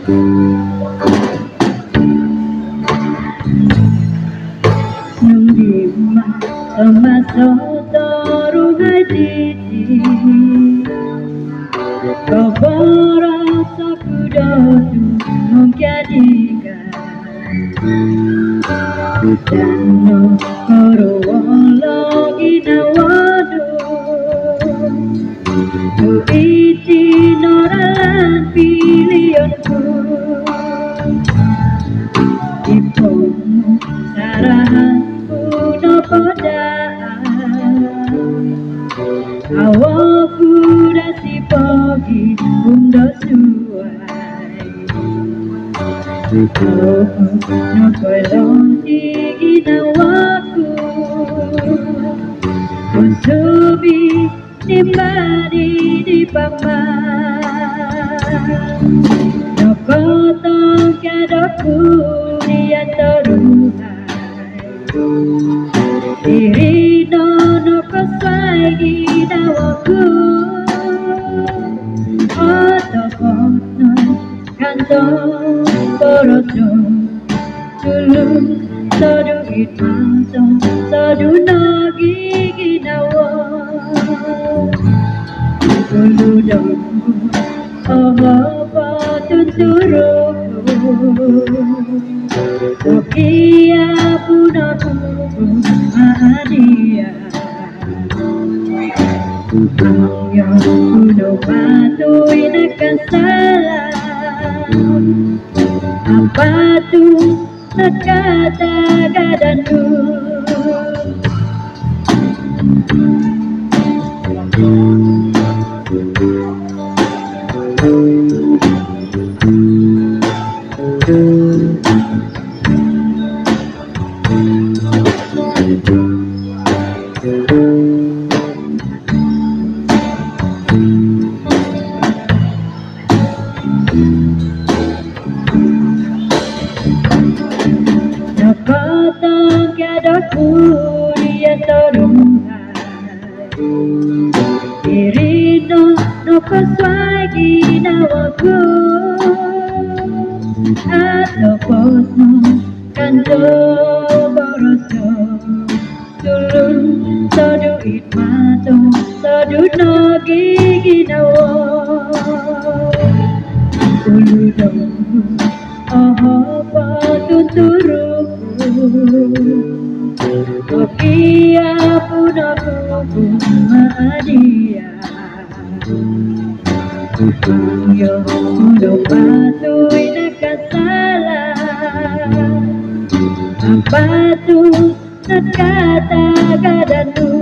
nung di ma toro hai didi kau berasa kudodu menjadikan dan no koro lagi nawadu iti noralan pilihanku ipomu sarahanku no podaan awakku dasi pagi undo suai no kolong tinggi nawaku Kunsubi nimbadi di papa no kotong kadaku dia teruhai diri no kosai di dawaku otokono kantong poroso tulung sadu itmantong sadu nagi ginawa tuludong apa tunturuku Tokia punaku mahadia yang kuno patuhi nakan salah apa tu kata gadanu Nakatang kadaku dia teruhai diri no kosai ginawaku atau no kanto boroso tulung sadu itmato sadu nagi ginawa uludong apa tunturuku Tokia punaku mahadia yo kuno patuhi nakan salah apa tu kata gadanu